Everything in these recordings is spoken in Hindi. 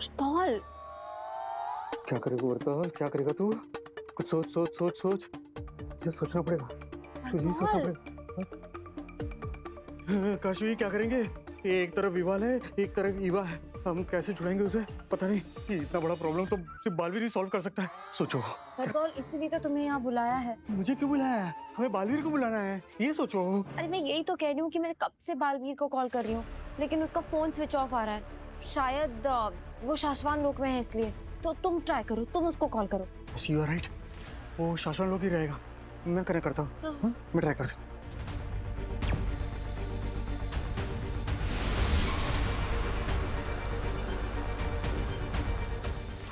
बरतौल, क्या करेगा बरतौल, क्या करेगा तू? कुछ सोच सोच सोच सोच, तुझे सोचना पड़ेगा, तुझे ही सोचना बरतौल। पड़ेगा। काशवी क्या करेंगे? एक तरफ विवाल है, एक तरफ ईवा है, हम कैसे छुड़ाएंगे उसे? पता नहीं, ये इतना बड़ा प्रॉब्लम तो सिर्फ बालवीर ही सॉल्व कर सकता है। सोचो। बरतौल, इसीलिए तो तुम्हें यहाँ बुलाया है। मुझे क्यों बुलाया है? हमें बालवीर को बुलाना है, ये सोचो। अरे मैं यही तो कह रही हूँ कि मैं कब से बालवीर को कॉल कर रही हूँ, लेकिन उसका फोन स्विच ऑफ आ रहा है। शायद वो शाश्वान लोक में है, इसलिए। तो तुम ट्राई करो, तुम उसको कॉल करो। यू आर राइट, वो शाश्वत लोग ही रहेगा। मैं कनेक्ट करता हूँ। हाँ, मैं ट्राई करता हूँ।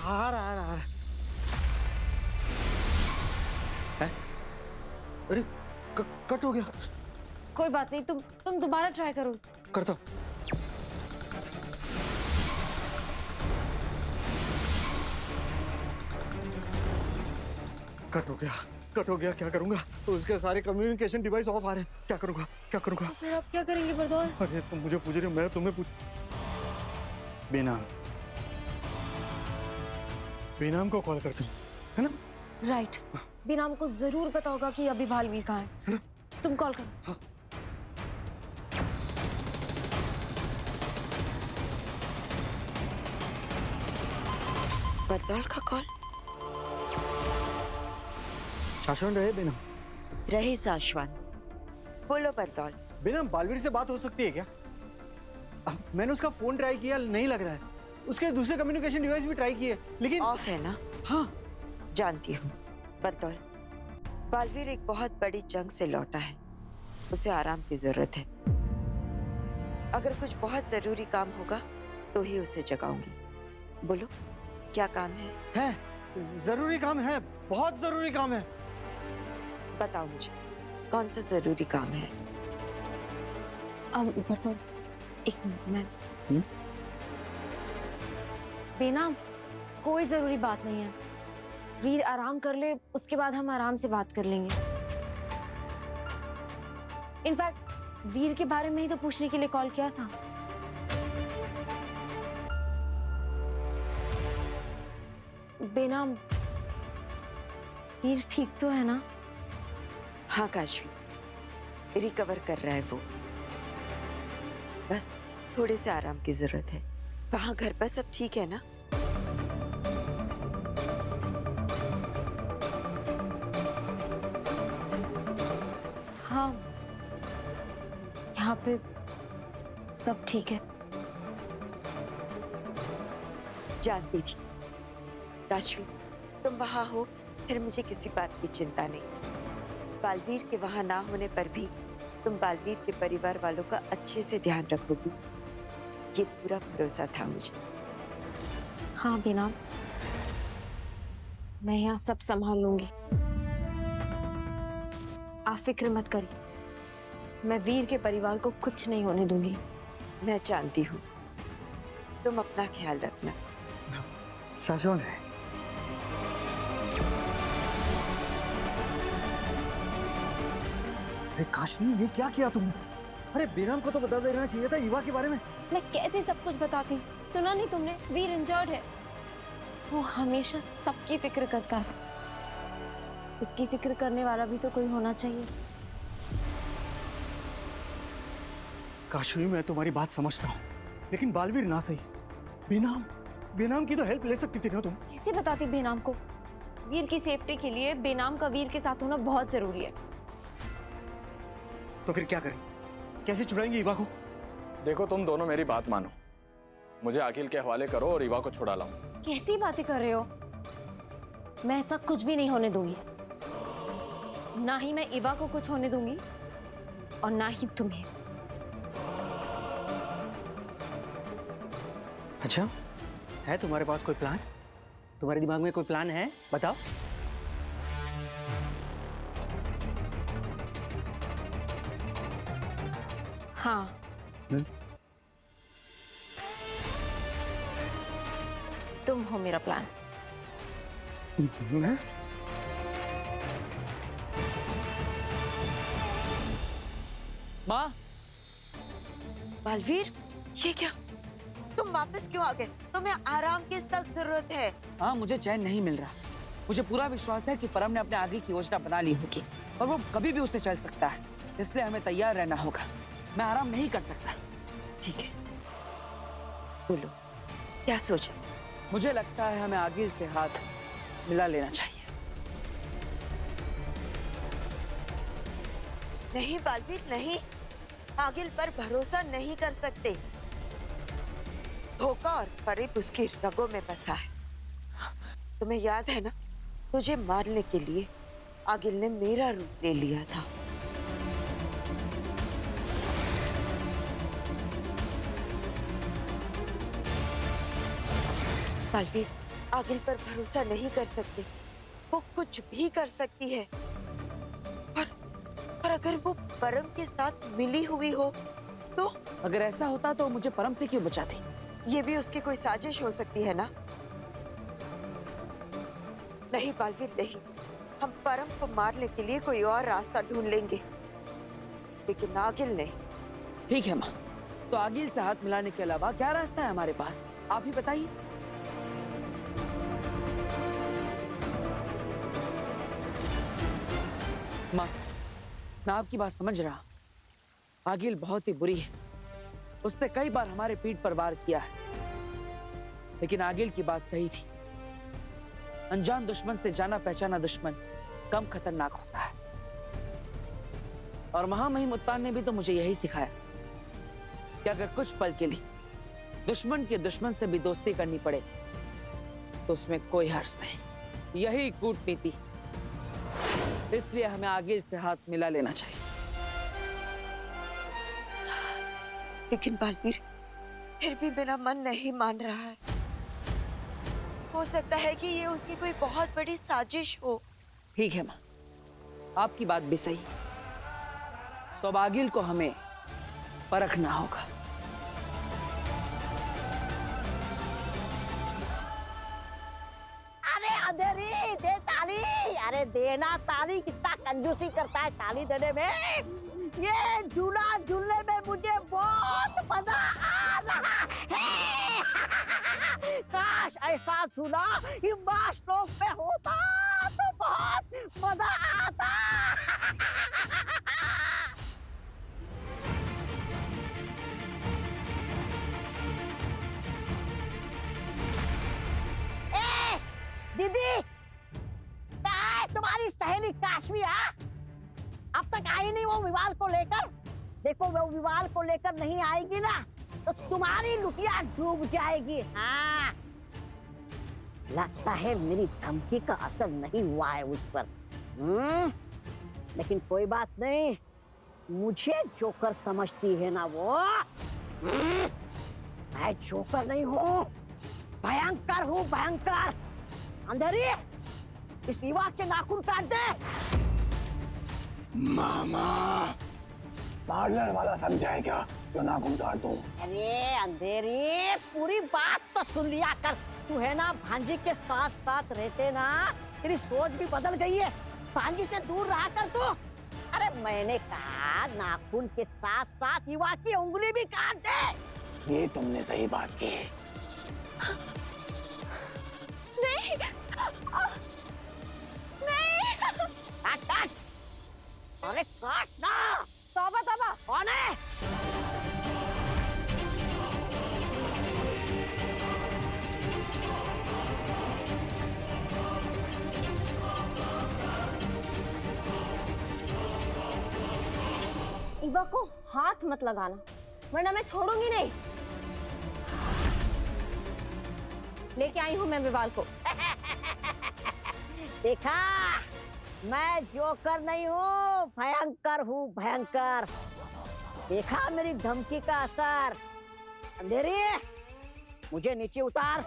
आ रहा है। अरे कट हो गया। कोई बात नहीं, तुम दोबारा ट्राई करो। करता हूँ। कट हो गया, क्या करूंगा? तो उसके सारे कम्युनिकेशन डिवाइस ऑफ आ रहे हैं, क्या करूंगा? फिर आप क्या करेंगे बरतौल? अरे तुम मुझे पूछ रही हो, मैं तुम्हें पूछ। बेनाम को कॉल करता हूँ, है ना? राइट, बीनाम को जरूर पता होगा कि अभी बालवीर कहाँ है। तुम कॉल करो। हाँ। बरतौल का कॉल। शाश्वत रहे बेनाम। रहे शाश्वान, बोलो बरतौल। बेनाम, बालवीर से बात हो सकती है क्या? मैंने उसका फोन ट्राई किया, नहीं लग रहा है। उसके दूसरे कम्युनिकेशन डिवाइस भी ट्राई किए, लेकिन ऑफ है ना? हाँ। जानती हूँ बरतौल, बालवीर एक बहुत बड़ी जंग से लौटा है, उसे आराम की जरूरत है। अगर कुछ बहुत जरूरी काम होगा तो ही उसे जगाऊंगी। बोलो क्या काम है? जरूरी काम है, बहुत जरूरी काम है। बताओ मुझे, कौन सा जरूरी काम है? बरतौल, एक मिनट। मैं बेनाम, कोई जरूरी बात नहीं है। वीर आराम कर ले, उसके बाद हम आराम से बात कर लेंगे। इनफैक्ट वीर के बारे में ही तो पूछने के लिए कॉल किया था। बेनाम, वीर ठीक तो है ना? हाँ काशवी, रिकवर कर रहा है वो, बस थोड़े से आराम की जरूरत है। वहां घर पर सब ठीक है ना? हाँ, यहाँ पे सब ठीक है। जानती थी काशवी, तुम वहां हो फिर मुझे किसी बात की चिंता नहीं। बालवीर के वहां ना होने पर भी तुम बालवीर के परिवार वालों का अच्छे से ध्यान रखोगी, ये पूरा भरोसा था मुझे। हाँ बेनाम, मैं यहाँ सब संभाल लूंगी। आप फिक्र मत करिए, मैं वीर के परिवार को कुछ नहीं होने दूंगी। मैं जानती हूँ, तुम अपना ख्याल रखना। शाश्वत है। अरे काशवी, ये क्या किया तुमने? अरे बेनाम को तो बता देना चाहिए था ईवा के बारे में। मैं कैसे सब कुछ बताती? सुना नहीं तुमने? वीर इंजर्ड है। वो हमेशा सबकी फिक्र करता है। उसकी फिक्र करने वाला भी तो कोई होना चाहिए। काशवी, मैं तुम्हारी बात समझता हूँ, लेकिन बालवीर ना सही। बेनाम की तो हेल्प ले सकती थी ना तुम। कैसे बताती बेनाम को? वीर की सेफ्टी के लिए बेनाम का वीर के साथ होना बहुत जरूरी है। तो फिर क्या करें? कैसे छुड़ाएंगे ईवा को? देखो, तुम दोनों मेरी बात मानो, मुझे अखिल के हवाले करो और ईवा को छुड़ा लाओ। कैसी बातें कर रहे हो? मैं ऐसा कुछ भी नहीं होने दूंगी। ना ही मैं ईवा को कुछ होने दूंगी और ना ही तुम्हें। अच्छा, है तुम्हारे पास कोई प्लान? तुम्हारे दिमाग में कोई प्लान है? बताओ। हाँ, तुम हो मेरा प्लान। मैं? माँ, बालवीर, ये क्या? तुम तुम वापस क्यों आ गए? तुम्हें आराम की सख्त जरूरत है। हाँ, मुझे चैन नहीं मिल रहा। मुझे पूरा विश्वास है कि परम ने अपने आगे की योजना बना ली होगी और वो कभी भी उसे चल सकता है, इसलिए हमें तैयार रहना होगा। मैं आराम नहीं कर सकता। ठीक है, बोलो क्या सोचा? मुझे लगता है हमें आगे से हाथ मिला लेना चाहिए। नहीं बालवीर, नहीं, आगिल पर भरोसा नहीं कर सकते। धोखा और फरेब उसकी रगों में बसा है। तुम्हें याद है ना, तुझे मारने के लिए आगिल ने मेरा रूप ले लिया था। बालवीर, आगिल पर भरोसा नहीं कर सकते। वो कुछ भी कर सकती है। और अगर वो परम के साथ मिली हुई हो तो? अगर ऐसा होता तो मुझे परम से क्यों बचाती? ये भी उसकी कोई साजिश हो सकती है ना? नहीं बालवीर, नहीं, हम परम को मारने के लिए कोई और रास्ता ढूंढ लेंगे, लेकिन आगिल नहीं। ठीक है माँ, तो आगिल से हाथ मिलाने के अलावा क्या रास्ता है हमारे पास? आप ही बताइए। माँ, मैं आपकी बात समझ रहा। आगिल बहुत ही बुरी है। उसने कई बार हमारे पीठ पर वार किया है, लेकिन आगिल की बात सही थी। अनजान दुश्मन से जाना पहचाना दुश्मन कम खतरनाक होता है। और महामहिम उत्तान ने भी तो मुझे यही सिखाया कि अगर कुछ पल के लिए दुश्मन के दुश्मन से भी दोस्ती करनी पड़े तो उसमें कोई हर्ष नहीं। यही कूटनीति। इसलिए हमें आगिल से हाथ मिला लेना चाहिए। लेकिन बालवीर, फिर भी मेरा मन नहीं मान रहा है। हो सकता है कि ये उसकी कोई बहुत बड़ी साजिश हो। ठीक है माँ, आपकी बात भी सही। तो अब आगिल को हमें परखना होगा। अरे अंधेरी दे ताली। अरे देना ताली, कितना कंजूसी करता है ताली देने में। ये झूला झूलने में मुझे बहुत मजा आ रहा है। काश ऐसा झूला हिमाश लोक पे होता तो बहुत मजा आता। ए, दीदी, कहाँ है तुम्हारी सहेली काशवी? अब तक आई नहीं वो विवाल को लेकर। देखो वो विवाल को लेकर नहीं आएगी ना तो तुम्हारी लुटिया डूब जाएगी। हाँ, लगता है मेरी धमकी का असर नहीं हुआ है उस पर। लेकिन कोई बात नहीं, मुझे जोकर समझती है ना वो। मैं जोकर नहीं हूँ, भयंकर हूँ, भयंकर। अंधेरी, इस युवा के नाखून काट दे। मामा, पार्लर वाला समझाए क्या जो नाखून काट दूं? अरे अंधेरी, पूरी बात तो सुन लिया कर। तू है ना भांजी के साथ साथ रहते ना, तेरी सोच भी बदल गई है। भांजी से दूर रहा कर तू। अरे मैंने कहा नाखून के साथ साथ युवा की उंगली भी काट दे। ये तुमने सही बात की। नहीं, नहीं। काट काट। अरे काट ना। तौबा तौबा। कौन है? इवा को हाथ मत लगाना, वरना मैं छोड़ूंगी नहीं। लेके आई हूं मैं विवाल को। देखा, मैं जोकर नहीं हूँ, भयंकर हूँ, भयंकर। देखा मेरी धमकी का असर। अंधेरी, मुझे नीचे उतार।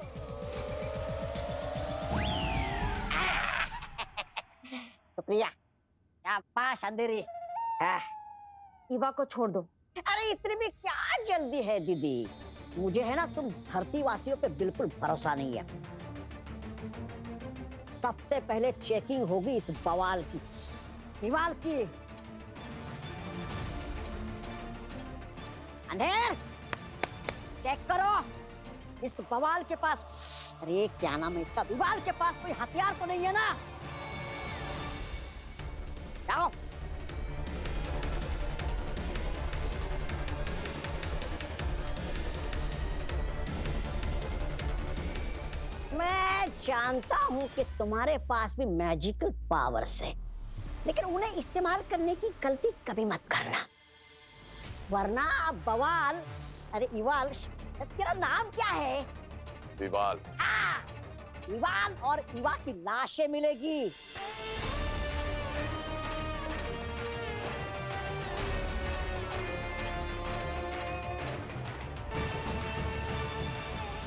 शुक्रिया। शाबाश अंधेरी। इवा को छोड़ दो। अरे इतनी भी क्या जल्दी है दीदी? मुझे है ना तुम धरती वासियों पे बिल्कुल भरोसा नहीं है। सबसे पहले चेकिंग होगी इस बवाल की, विवाल की। अंधेर, चेक करो इस बवाल के पास, अरे क्या नाम है इसका, विवाल के पास कोई हथियार तो नहीं है ना? जाओ। मैं जानता हूं कि तुम्हारे पास भी मैजिकल पावर्स है, लेकिन उन्हें इस्तेमाल करने की गलती कभी मत करना, वरना बवाल, अरे इवाल, तेरा नाम क्या है? विवाल। हाँ, विवाल और इवा की लाशें मिलेगी।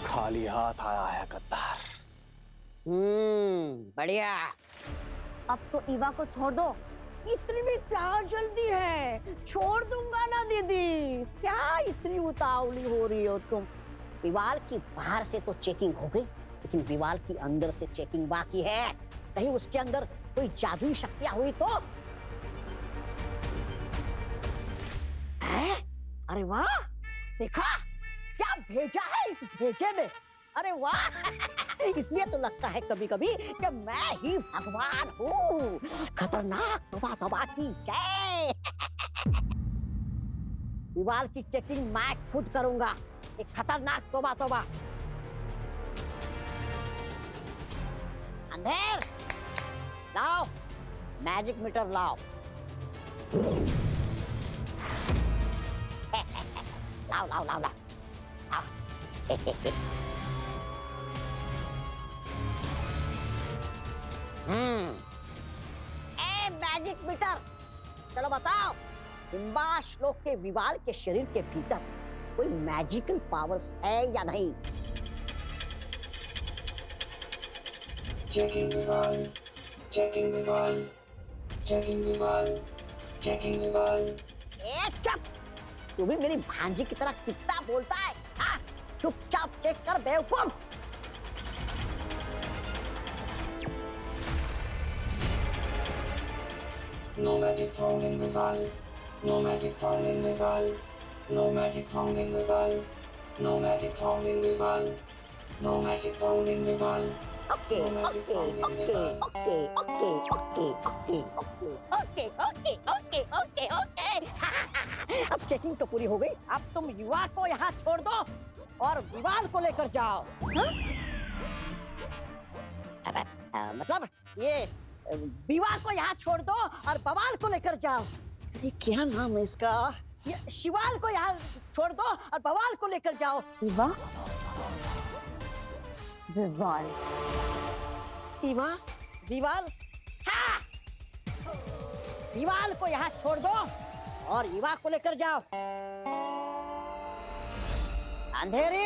खाली हाथ आया है गद्दार। बढ़िया। अब तो ईवा को छोड़ दो। इतनी भी क्या जल्दी है? छोड़ दूंगा ना दीदी, क्या इतनी उतावली हो रही हो तुम? विवाल की बाहर से तो चेकिंग हो गई, लेकिन विवाल की अंदर से चेकिंग बाकी है। कहीं उसके अंदर कोई जादुई शक्तियां हुई तो? है? अरे वाह, देखा क्या भेजा है इस भेजे में? अरे वाह इसलिए तो लगता है कभी कभी कि मैं ही भगवान हूँ। खतरनाक, तौबा तौबा की जय। विवाल की चेकिंग मैं खुद करूंगा। एक खतरनाक, तौबा तौबा। अंधेर लाओ, मैजिक मीटर लाओ। लाओ लाओ लाओ लाओ। ए मैजिक मीटर, चलो बताओ, बिंबाश्लोक के विवाल के शरीर के भीतर कोई मैजिकल पावर्स है या नहीं? चेकिंग विवाल, चेकिंग विवाल, चेकिंग विवाल, चेकिंग विवाल। ए चुप, तू भी मेरी भांजी की तरह कितना बोलता है? हाँ, चुपचाप चेक कर बेवकूफ। No magic found in Vival. No magic found in Vival. No magic found in Vival. No magic found in Vival. No magic found in Vival. Okay okay okay okay okay okay okay okay okay okay okay okay. अब चेकिंग तो पूरी हो गई, अब तुम युवा को यहाँ छोड़ दो और विवाल को लेकर जाओ। मतलब ये विवाह को यहाँ छोड़ दो और बवाल को लेकर जाओ। अरे क्या नाम है इसका? ये शिवाल को यहाँ छोड़ दो और बवाल को लेकर जाओ। ईवा, विवाल, इवा, विवाल, हाँ, विवाल को यहाँ छोड़ दो और इवा को लेकर जाओ। अंधेरी,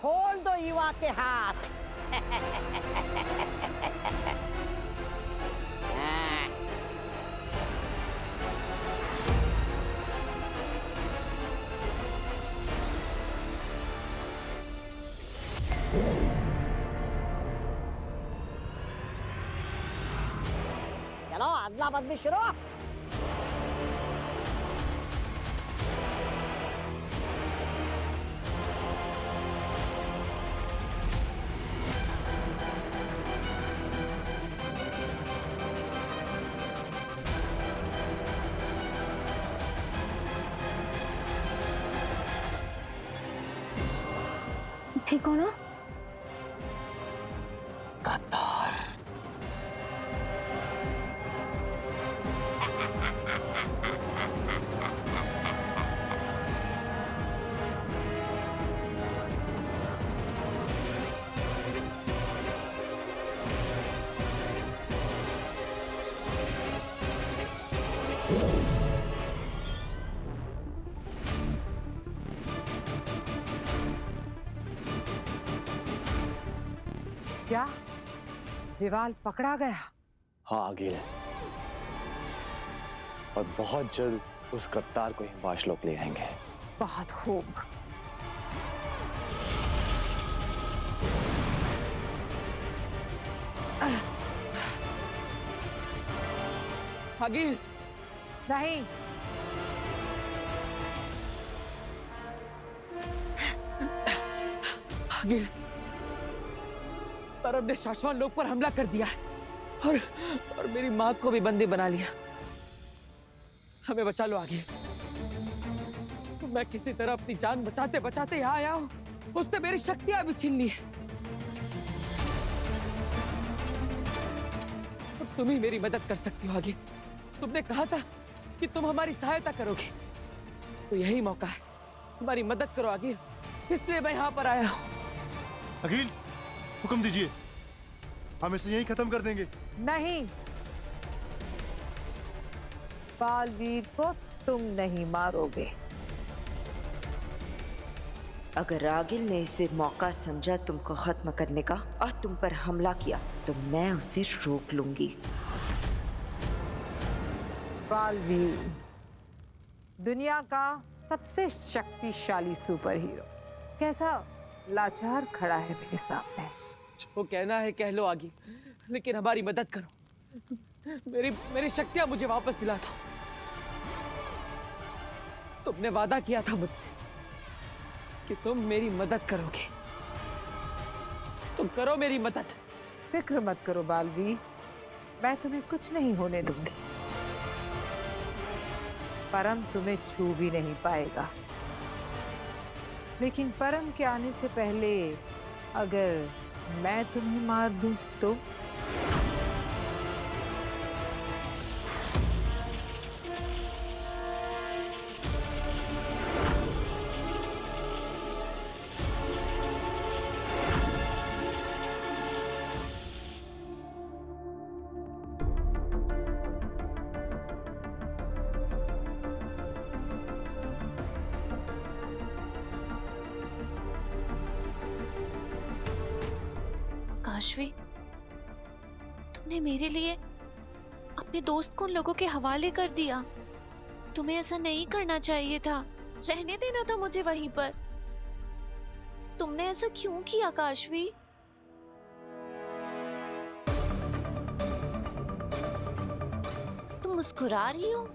खोल दो इवा के हाथ। हाँ। चलो अदला बदली शुरू। ठीक हो ना? गद्दार। क्या विवाल पकड़ा गया? हाँ अगिल, और बहुत जल्द उस गद्दार को हिमाश्लोक ले आएंगे। बहुत खूब। अगिल, नहीं, आगिल, परम ने शाश्वान लोग पर हमला कर दिया है और मेरी माँ को भी बंदी बना लिया। हमें बचा लो आगिल। मैं किसी तरह अपनी जान बचाते बचाते यहाँ आया हूँ, उससे मेरी शक्तियां भी छीन ली है। तुम ही मेरी मदद कर सकती हो आगिल। तुमने कहा था कि तुम हमारी सहायता करोगे, तो यही मौका है, हमारी मदद करो आगिल, इसलिए मैं यहाँ पर आया हूँ। अखिल, हुक्म दीजिए, हम इसे यहीं खत्म कर देंगे। नहीं, बालवीर को तुम नहीं मारोगे। अगर आगिल ने इसे मौका समझा तुमको खत्म करने का और तुम पर हमला किया तो मैं उसे रोक लूंगी। बालवीर दुनिया का सबसे शक्तिशाली सुपर हीरो कैसा लाचार खड़ा है मेरे सामने। वो कहना है कह लो आगिल, लेकिन हमारी मदद करो। मेरी शक्तियां मुझे वापस दिला दो। तुमने वादा किया था मुझसे कि तुम मेरी मदद करोगे, तुम करो मेरी मदद। फिक्र मत करो बालवीर, मैं तुम्हें कुछ नहीं होने दूंगी। परम तुम्हें छू भी नहीं पाएगा, लेकिन परम के आने से पहले अगर मैं तुम्हें मार दूं तो? काशवी, तुमने मेरे लिए अपने दोस्त को उन लोगों के हवाले कर दिया। तुम्हें ऐसा नहीं करना चाहिए था, रहने देना था मुझे वहीं पर। तुमने ऐसा क्यों किया काशवी? तुम मुस्कुरा रही हो,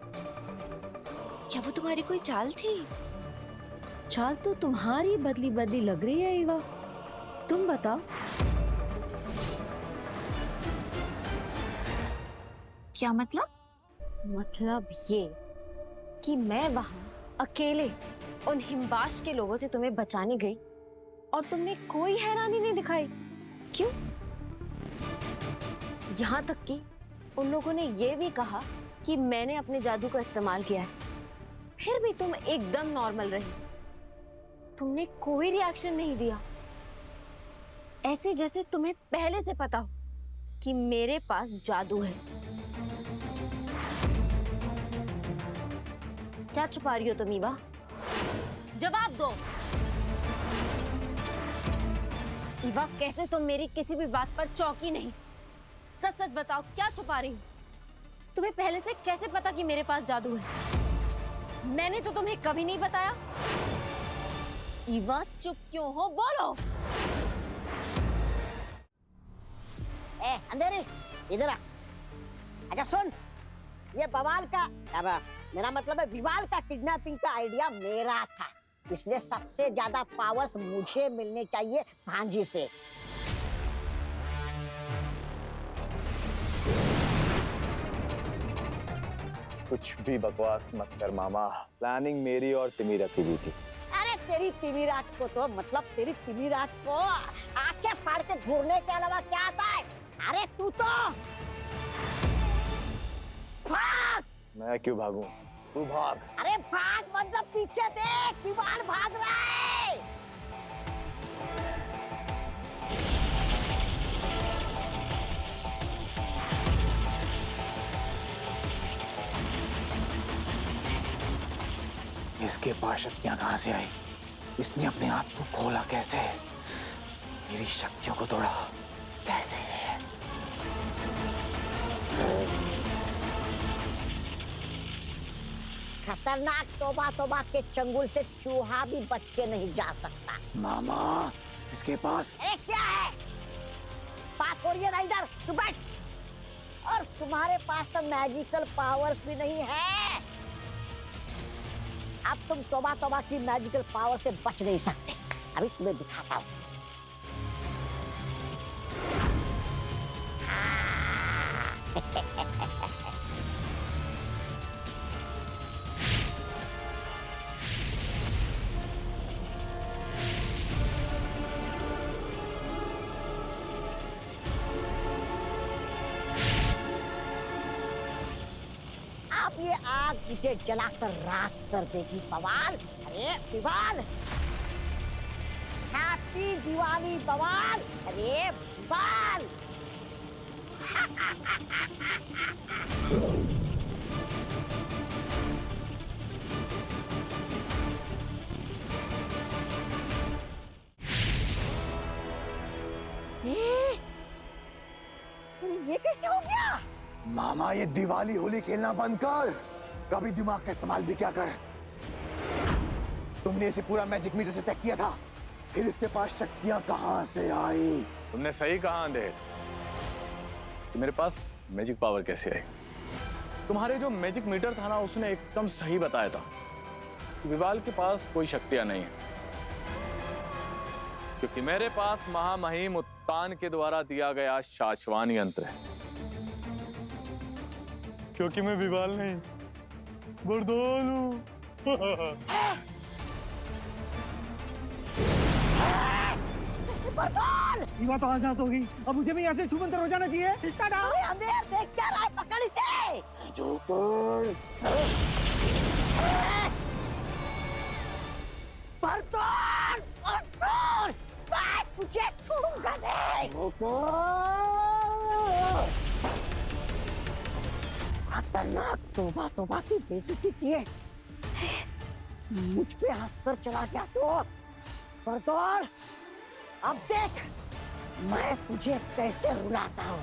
क्या वो तुम्हारी कोई चाल थी? चाल तो तुम्हारी बदली बदली लग रही है ईवा, तुम बताओ। क्या मतलब? मतलब ये कि मैं वहां अकेले उन हिमबाश के लोगों से तुम्हें बचाने गई और तुमने कोई हैरानी नहीं दिखाई। क्यों? यहाँ तक कि उन लोगों ने ये भी कहा कि मैंने अपने जादू का इस्तेमाल किया है, फिर भी तुम एकदम नॉर्मल रही। तुमने कोई रिएक्शन नहीं दिया, ऐसे जैसे तुम्हें पहले से पता हो कि मेरे पास जादू है। क्या छुपा रही हो तुम ईवा? जवाब दो। ईवा, कैसे तुम मेरी किसी भी बात पर चौंकी नहीं? सच सच बताओ, क्या छुपा रही हो? तुम्हें पहले से कैसे पता कि मेरे पास जादू है? मैंने तो तुम्हें कभी नहीं बताया। ईवा, चुप क्यों हो? बोलो। अंधेरी, इधर आ। अच्छा सुन, ये बवाल का, अब मेरा मतलब है विवाल का किडनैपिंग का आइडिया मेरा था, इसलिए सबसे ज्यादा पावर्स मुझे मिलने चाहिए भांजी से। कुछ भी बकवास मत कर मामा, प्लानिंग मेरी और तिमीरा की भी थी। अरे तेरी तिमीरा को तो मतलब तेरी तिमीरा को आंखें फाड़ के घूरने के अलावा क्या आता है? अरे तू तो भाग। मैं क्यों भागूं? तू भाग। अरे भाग मतलब पीछे देख, विवाल भाग रहा है। इसके पास शक्तियां कहां से आई? इसने अपने आप को खोला कैसे? मेरी शक्तियों को तोड़ा कैसे? खतरनाक तोबा तोबा के चंगुल से चूहा भी बच के नहीं जा सकता। मामा, इसके पास अरे क्या है? बात हो रही है ना, इधर तू बैठ। और तुम्हारे पास तो मैजिकल पावर्स भी नहीं है। अब तुम तोबा तोबा की मैजिकल पावर से बच नहीं सकते। अभी तुम्हें दिखाता हूँ। अब ये आग मुझे जलाकर राख कर देगी बवाल। अरे विवाल, हैप्पी दिवाली बवाल। अरे विवाल, ये कैसे हो गया? मामा ये दिवाली होली खेलना बंद कर, कभी दिमाग का इस्तेमाल भी क्या कर। तुमने इसे पूरा मैजिक मीटर से चेक किया था, फिर इसके पास शक्तियां कहां से आई? तुमने सही कहा अंधेर कि मेरे पास मैजिक पावर कैसे आई। तुम्हारे जो मैजिक मीटर था ना, उसने एकदम सही बताया था कि विवाल के पास कोई शक्तियां नहीं है, क्योंकि मेरे पास महामहिम उत्तान के द्वारा दिया गया शाश्वान यंत्र है। क्योंकि मैं विवाल नहीं, बरदौल हूँ। बरदौल! ईवा तो आजाद होगी, अब मुझे भी ऐसे छुमंतर हो जाना चाहिए। अरे अंधेर, देख क्या रहा है, पकड़ इसे। जोकर! बरदौल! बरदौल! मैं तुझे छोड़ूंगा नहीं। खतरनाक, तौबा तौबा की बेइज्जती किए, मुझ पे हंसकर चला गया तो। बरदौल, अब देख मैं तुझे कैसे रुलाता हूँ।